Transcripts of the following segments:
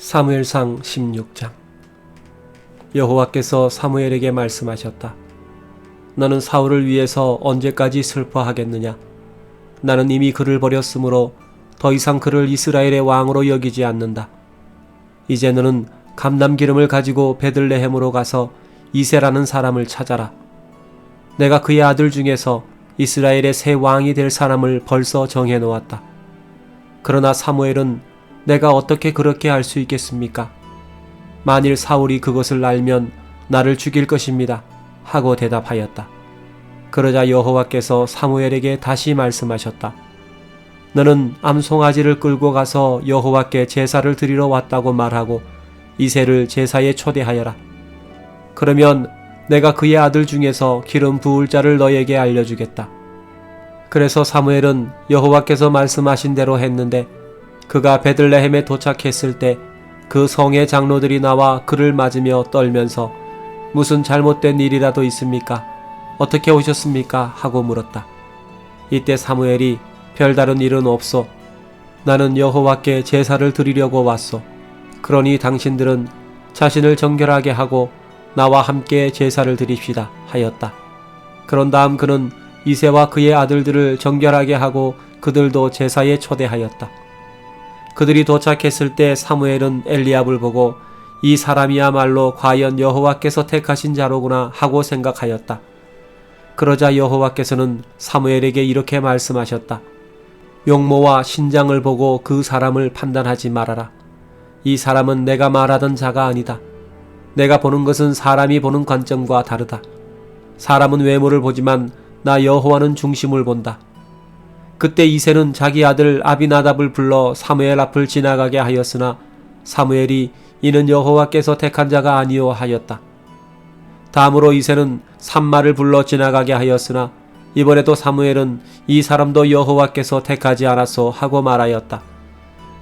사무엘상 16장. 여호와께서 사무엘에게 말씀하셨다. 너는 사울을 위해서 언제까지 슬퍼하겠느냐? 나는 이미 그를 버렸으므로 더 이상 그를 이스라엘의 왕으로 여기지 않는다. 이제 너는 감람 기름을 가지고 베들레헴으로 가서 이새라는 사람을 찾아라. 내가 그의 아들 중에서 이스라엘의 새 왕이 될 사람을 벌써 정해 놓았다. 그러나 사무엘은 내가 어떻게 그렇게 할 수 있겠습니까? 만일 사울이 그것을 알면 나를 죽일 것입니다. 하고 대답하였다. 그러자 여호와께서 사무엘에게 다시 말씀하셨다. 너는 암송아지를 끌고 가서 여호와께 제사를 드리러 왔다고 말하고 이새를 제사에 초대하여라. 그러면 내가 그의 아들 중에서 기름 부을 자를 너에게 알려주겠다. 그래서 사무엘은 여호와께서 말씀하신 대로 했는데 그가 베들레헴에 도착했을 때 그 성의 장로들이 나와 그를 맞으며 떨면서 무슨 잘못된 일이라도 있습니까? 어떻게 오셨습니까? 하고 물었다. 이때 사무엘이 별다른 일은 없소. 나는 여호와께 제사를 드리려고 왔소. 그러니 당신들은 자신을 정결하게 하고 나와 함께 제사를 드립시다 하였다. 그런 다음 그는 이새와 그의 아들들을 정결하게 하고 그들도 제사에 초대하였다. 그들이 도착했을 때 사무엘은 엘리압을 보고 이 사람이야말로 과연 여호와께서 택하신 자로구나 하고 생각하였다. 그러자 여호와께서는 사무엘에게 이렇게 말씀하셨다. 용모와 신장을 보고 그 사람을 판단하지 말아라. 이 사람은 내가 말하던 자가 아니다. 내가 보는 것은 사람이 보는 관점과 다르다. 사람은 외모를 보지만 나 여호와는 중심을 본다. 그때 이새는 자기 아들 아비나답을 불러 사무엘 앞을 지나가게 하였으나 사무엘이 이는 여호와께서 택한 자가 아니오 하였다. 다음으로 이새는 삼마를 불러 지나가게 하였으나 이번에도 사무엘은 이 사람도 여호와께서 택하지 않았소 하고 말하였다.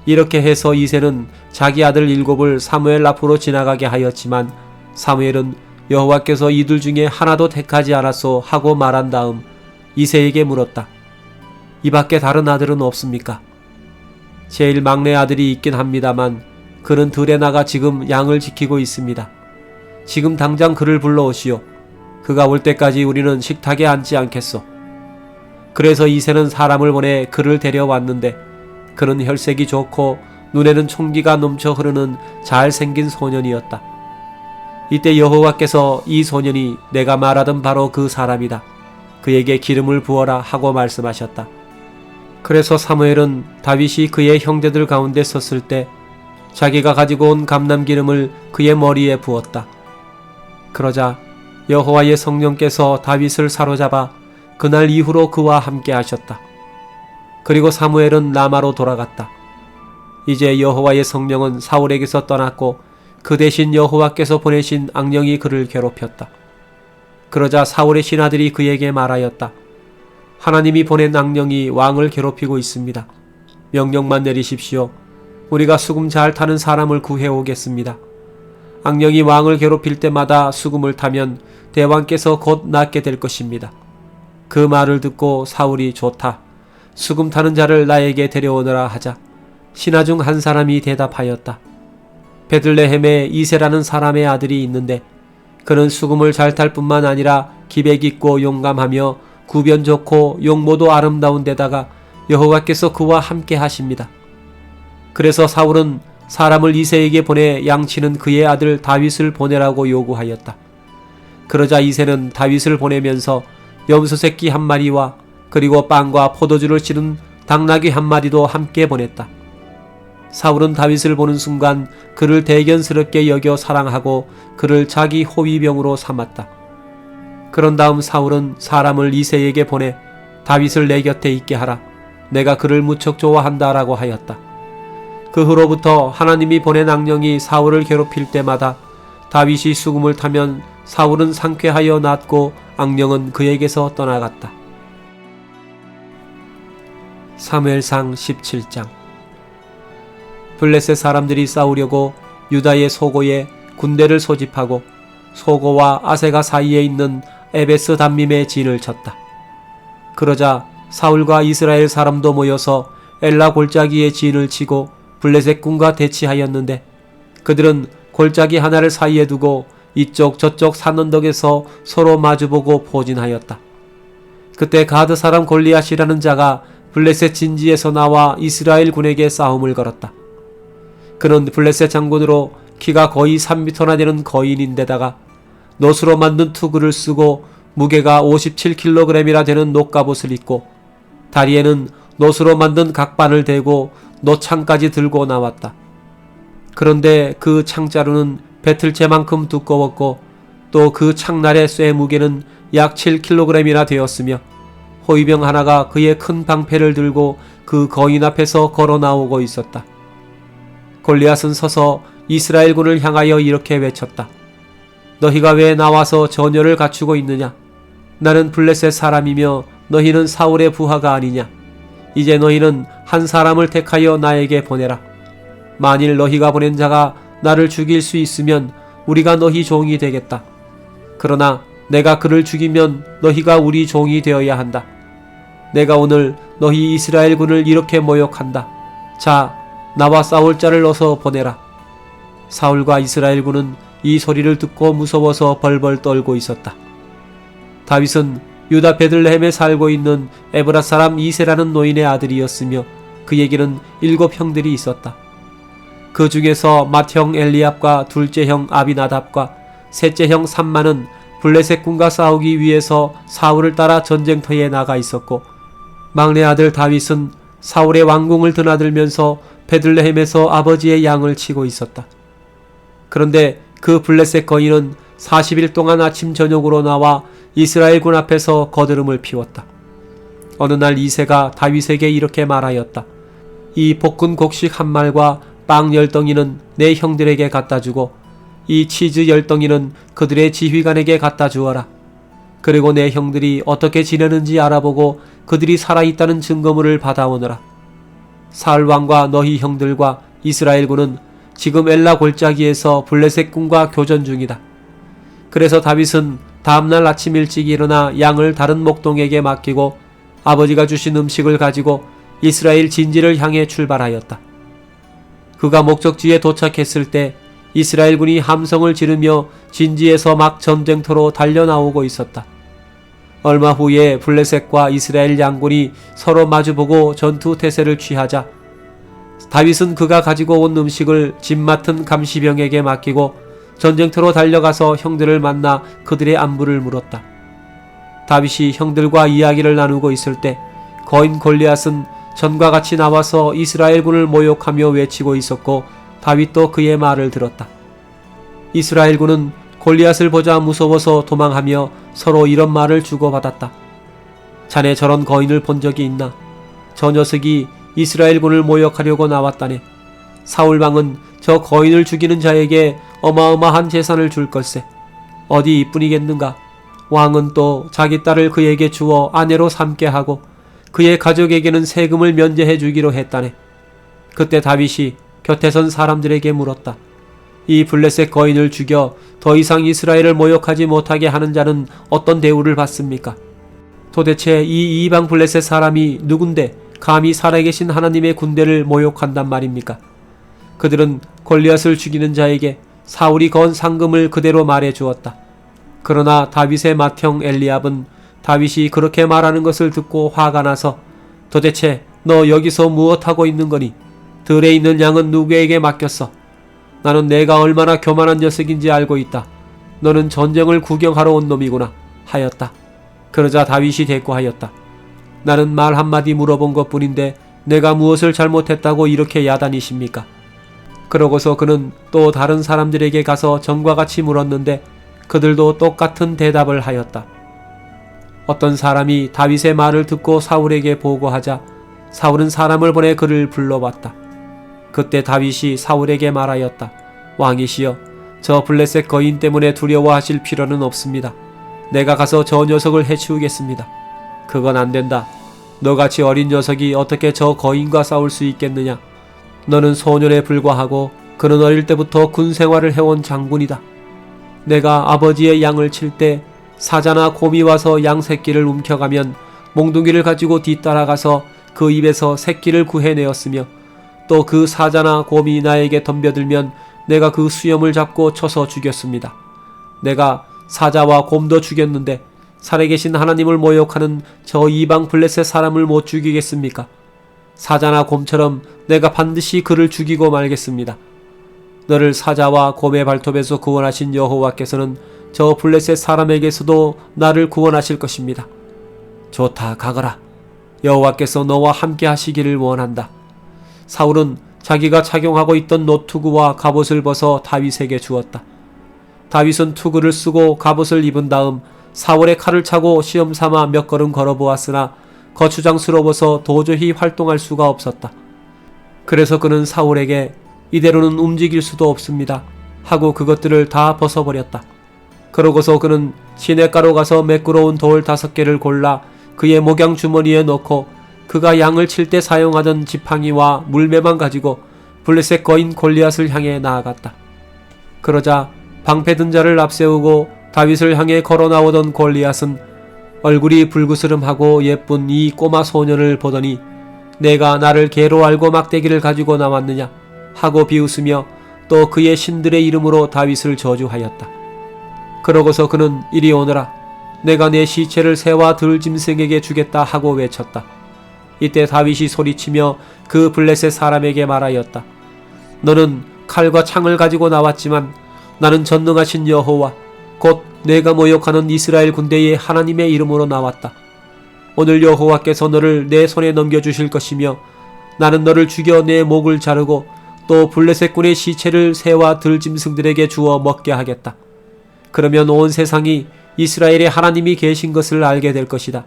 이렇게 해서 이새는 자기 아들 7을 사무엘 앞으로 지나가게 하였지만 사무엘은 여호와께서 이들 중에 하나도 택하지 않았소 하고 말한 다음 이새에게 물었다. 이 밖에 다른 아들은 없습니까? 제일 막내 아들이 있긴 합니다만 그는 들에 나가 지금 양을 지키고 있습니다. 지금 당장 그를 불러오시오. 그가 올 때까지 우리는 식탁에 앉지 않겠소. 그래서 이새는 사람을 보내 그를 데려왔는데 그는 혈색이 좋고 눈에는 총기가 넘쳐 흐르는 잘생긴 소년이었다. 이때 여호와께서 이 소년이 내가 말하던 바로 그 사람이다. 그에게 기름을 부어라 하고 말씀하셨다. 그래서 사무엘은 다윗이 그의 형제들 가운데 섰을 때 자기가 가지고 온 감람기름을 그의 머리에 부었다. 그러자 여호와의 성령께서 다윗을 사로잡아 그날 이후로 그와 함께 하셨다. 그리고 사무엘은 라마로 돌아갔다. 이제 여호와의 성령은 사울에게서 떠났고 그 대신 여호와께서 보내신 악령이 그를 괴롭혔다. 그러자 사울의 신하들이 그에게 말하였다. 하나님이 보낸 악령이 왕을 괴롭히고 있습니다. 명령만 내리십시오. 우리가 수금 잘 타는 사람을 구해오겠습니다. 악령이 왕을 괴롭힐 때마다 수금을 타면 대왕께서 곧 낫게 될 것입니다. 그 말을 듣고 사울이 좋다. 수금 타는 자를 나에게 데려오너라 하자 신하 중 한 사람이 대답하였다. 베들레헴에 이새라는 사람의 아들이 있는데 그는 수금을 잘 탈 뿐만 아니라 기백 있고 용감하며 구변 좋고 용모도 아름다운 데다가 여호와께서 그와 함께 하십니다. 그래서 사울은 사람을 이새에게 보내 양치는 그의 아들 다윗을 보내라고 요구하였다. 그러자 이새는 다윗을 보내면서 염소 새끼 1마리와 그리고 빵과 포도주를 실은 당나귀 1마리도 함께 보냈다. 사울은 다윗을 보는 순간 그를 대견스럽게 여겨 사랑하고 그를 자기 호위병으로 삼았다. 그런 다음 사울은 사람을 이새에게 보내 다윗을 내 곁에 있게 하라. 내가 그를 무척 좋아한다라고 하였다. 그 후로부터 하나님이 보낸 악령이 사울을 괴롭힐 때마다 다윗이 수금을 타면 사울은 상쾌하여 낫고 악령은 그에게서 떠나갔다. 사무엘상 17장. 블레셋 사람들이 싸우려고 유다의 소고에 군대를 소집하고 소고와 아세가 사이에 있는 에베스 담밈에 진을 쳤다. 그러자 사울과 이스라엘 사람도 모여서 엘라 골짜기에 진을 치고 블레셋 군과 대치하였는데 그들은 골짜기 하나를 사이에 두고 이쪽 저쪽 산 언덕에서 서로 마주보고 포진하였다. 그때 가드 사람 골리앗이라는 자가 블레셋 진지에서 나와 이스라엘 군에게 싸움을 걸었다. 그는 블레셋 장군으로 키가 거의 3m나 되는 거인인데다가 놋으로 만든 투구를 쓰고 무게가 57kg이나 되는 놋갑옷을 입고 다리에는 놋으로 만든 각반을 대고 놋창까지 들고 나왔다. 그런데 그 창자루는 배틀채만큼 두꺼웠고 또 그 창날의 쇠 무게는 약 7kg이나 되었으며 호위병 하나가 그의 큰 방패를 들고 그 거인 앞에서 걸어 나오고 있었다. 골리앗은 서서 이스라엘군을 향하여 이렇게 외쳤다. 너희가 왜 나와서 전열을 갖추고 있느냐? 나는 블레셋 사람이며 너희는 사울의 부하가 아니냐? 이제 너희는 한 사람을 택하여 나에게 보내라. 만일 너희가 보낸 자가 나를 죽일 수 있으면 우리가 너희 종이 되겠다. 그러나 내가 그를 죽이면 너희가 우리 종이 되어야 한다. 내가 오늘 너희 이스라엘군을 이렇게 모욕한다. 자, 나와 싸울 자를 어서 보내라. 사울과 이스라엘군은 이 소리를 듣고 무서워서 벌벌 떨고 있었다. 다윗은 유다 베들레헴에 살고 있는 에브라 사람 이세라는 노인의 아들이었으며 그에게는 7 형들이 있었다. 그 중에서 맏형 엘리압과 둘째 형 아비나답과 셋째 형 삼마는 블레셋 군과 싸우기 위해서 사울을 따라 전쟁터에 나가 있었고 막내 아들 다윗은 사울의 왕궁을 드나들면서 베들레헴에서 아버지의 양을 치고 있었다. 그런데 그 블레셋 거인은 40일 동안 아침 저녁으로 나와 이스라엘군 앞에서 거드름을 피웠다. 어느 날 이새가 다윗에게 이렇게 말하였다. 이 볶은 곡식 한 말과 빵 10덩이는 내 형들에게 갖다 주고 이 치즈 10덩이는 그들의 지휘관에게 갖다 주어라. 그리고 내 형들이 어떻게 지내는지 알아보고 그들이 살아있다는 증거물을 받아오너라. 사울 왕과 너희 형들과 이스라엘군은 지금 엘라 골짜기에서 블레셋 군과 교전 중이다. 그래서 다윗은 다음날 아침 일찍 일어나 양을 다른 목동에게 맡기고 아버지가 주신 음식을 가지고 이스라엘 진지를 향해 출발하였다. 그가 목적지에 도착했을 때 이스라엘군이 함성을 지르며 진지에서 막 전쟁터로 달려나오고 있었다. 얼마 후에 블레셋과 이스라엘 양군이 서로 마주보고 전투 태세를 취하자 다윗은 그가 가지고 온 음식을 집 맡은 감시병에게 맡기고 전쟁터로 달려가서 형들을 만나 그들의 안부를 물었다. 다윗이 형들과 이야기를 나누고 있을 때 거인 골리앗은 전과 같이 나와서 이스라엘군을 모욕하며 외치고 있었고 다윗도 그의 말을 들었다. 이스라엘군은 골리앗을 보자 무서워서 도망하며 서로 이런 말을 주고받았다. 자네 저런 거인을 본 적이 있나? 저 녀석이 이스라엘군을 모욕하려고 나왔다네. 사울왕은 저 거인을 죽이는 자에게 어마어마한 재산을 줄 걸세. 어디 이뿐이겠는가? 왕은 또 자기 딸을 그에게 주어 아내로 삼게 하고 그의 가족에게는 세금을 면제해 주기로 했다네. 그때 다윗이 곁에 선 사람들에게 물었다. 이 블레셋 거인을 죽여 더 이상 이스라엘을 모욕하지 못하게 하는 자는 어떤 대우를 받습니까? 도대체 이 이방 블레셋 사람이 누군데 감히 살아계신 하나님의 군대를 모욕한단 말입니까? 그들은 골리앗을 죽이는 자에게 사울이 건 상금을 그대로 말해 주었다. 그러나 다윗의 맏형 엘리압은 다윗이 그렇게 말하는 것을 듣고 화가 나서 도대체 너 여기서 무엇하고 있는 거니? 들에 있는 양은 누구에게 맡겼어? 나는 내가 얼마나 교만한 녀석인지 알고 있다. 너는 전쟁을 구경하러 온 놈이구나 하였다. 그러자 다윗이 대꾸하였다. 나는 말 한마디 물어본 것뿐인데 내가 무엇을 잘못했다고 이렇게 야단이십니까? 그러고서 그는 또 다른 사람들에게 가서 전과 같이 물었는데 그들도 똑같은 대답을 하였다. 어떤 사람이 다윗의 말을 듣고 사울에게 보고하자 사울은 사람을 보내 그를 불러왔다. 그때 다윗이 사울에게 말하였다. 왕이시여, 저 블레셋 거인 때문에 두려워하실 필요는 없습니다. 내가 가서 저 녀석을 해치우겠습니다. 그건 안 된다. 너같이 어린 녀석이 어떻게 저 거인과 싸울 수 있겠느냐? 너는 소년에 불과하고 그는 어릴 때부터 군 생활을 해온 장군이다. 내가 아버지의 양을 칠 때 사자나 곰이 와서 양 새끼를 움켜가면 몽둥이를 가지고 뒤따라가서 그 입에서 새끼를 구해내었으며 또 그 사자나 곰이 나에게 덤벼들면 내가 그 수염을 잡고 쳐서 죽였습니다. 내가 사자와 곰도 죽였는데 살아계신 하나님을 모욕하는 저 이방 블레셋 사람을 못 죽이겠습니까? 사자나 곰처럼 내가 반드시 그를 죽이고 말겠습니다. 너를 사자와 곰의 발톱에서 구원하신 여호와께서는 저 블레셋 사람에게서도 나를 구원하실 것입니다. 좋다, 가거라. 여호와께서 너와 함께 하시기를 원한다. 사울은 자기가 착용하고 있던 노투구와 갑옷을 벗어 다윗에게 주었다. 다윗은 투구를 쓰고 갑옷을 입은 다음 사울의 칼을 차고 시험삼아 몇 걸음 걸어보았으나 거추장스러워서 도저히 활동할 수가 없었다. 그래서 그는 사울에게 이대로는 움직일 수도 없습니다 하고 그것들을 다 벗어버렸다. 그러고서 그는 시냇가로 가서 매끄러운 돌 5개를 골라 그의 목양 주머니에 넣고 그가 양을 칠 때 사용하던 지팡이와 물매만 가지고 블레셋 거인 골리앗을 향해 나아갔다. 그러자 방패든 자를 앞세우고 다윗을 향해 걸어 나오던 골리앗은 얼굴이 불그스름하고 예쁜 이 꼬마 소년을 보더니 내가 나를 개로 알고 막대기를 가지고 나왔느냐 하고 비웃으며 또 그의 신들의 이름으로 다윗을 저주하였다. 그러고서 그는 이리 오너라. 내가 내 시체를 새와 들짐승에게 주겠다 하고 외쳤다. 이때 다윗이 소리치며 그 블레셋 사람에게 말하였다. 너는 칼과 창을 가지고 나왔지만 나는 전능하신 여호와 곧 내가 모욕하는 이스라엘 군대의 하나님의 이름으로 나왔다. 오늘 여호와께서 너를 내 손에 넘겨주실 것이며 나는 너를 죽여 내 목을 자르고 또 블레셋 군의 시체를 새와 들짐승들에게 주어 먹게 하겠다. 그러면 온 세상이 이스라엘의 하나님이 계신 것을 알게 될 것이다.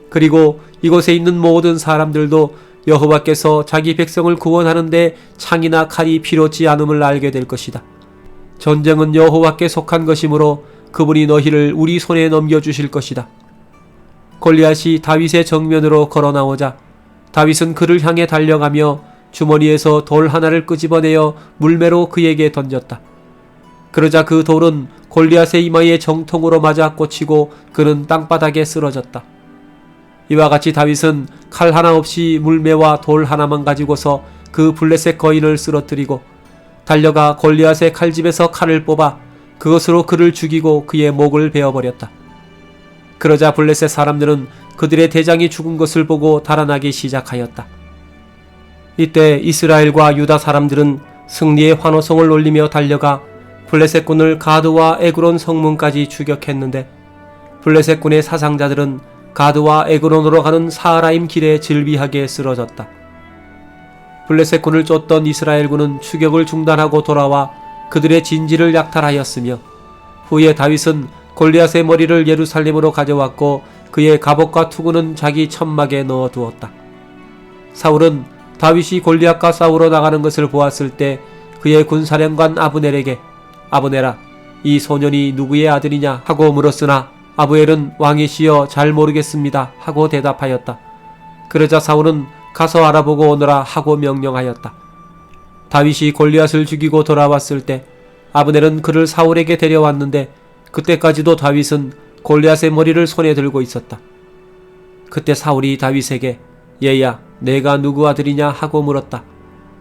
그리고 이곳에 있는 모든 사람들도 여호와께서 자기 백성을 구원하는 데 창이나 칼이 필요치 않음을 알게 될 것이다. 전쟁은 여호와께 속한 것이므로 그분이 너희를 우리 손에 넘겨주실 것이다. 골리앗이 다윗의 정면으로 걸어 나오자 다윗은 그를 향해 달려가며 주머니에서 돌 하나를 끄집어내어 물매로 그에게 던졌다. 그러자 그 돌은 골리앗의 이마에 정통으로 맞아 꽂히고 그는 땅바닥에 쓰러졌다. 이와 같이 다윗은 칼 하나 없이 물매와 돌 하나만 가지고서 그 블레셋 거인을 쓰러뜨리고 달려가 골리앗의 칼집에서 칼을 뽑아 그것으로 그를 죽이고 그의 목을 베어버렸다. 그러자 블레셋 사람들은 그들의 대장이 죽은 것을 보고 달아나기 시작하였다. 이때 이스라엘과 유다 사람들은 승리의 환호성을 올리며 달려가 블레셋군을 가드와 에그론 성문까지 추격했는데 블레셋군의 사상자들은 가드와 에그론으로 가는 사하라임 길에 질비하게 쓰러졌다. 블레셋군을 쫓던 이스라엘군은 추격을 중단하고 돌아와 그들의 진지를 약탈하였으며 후에 다윗은 골리앗의 머리를 예루살렘으로 가져왔고 그의 갑옷과 투구는 자기 천막에 넣어두었다. 사울은 다윗이 골리앗과 싸우러 나가는 것을 보았을 때 그의 군사령관 아브넬에게 아브넬아, 이 소년이 누구의 아들이냐 하고 물었으나 아브엘은 왕이시여 잘 모르겠습니다 하고 대답하였다. 그러자 사울은 가서 알아보고 오너라 하고 명령하였다. 다윗이 골리앗을 죽이고 돌아왔을 때 아브넬은 그를 사울에게 데려왔는데 그때까지도 다윗은 골리앗의 머리를 손에 들고 있었다. 그때 사울이 다윗에게 얘야 내가 누구 아들이냐 하고 물었다.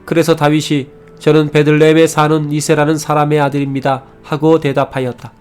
그래서 다윗이 저는 베들레헴에 사는 이새라는 사람의 아들입니다 하고 대답하였다.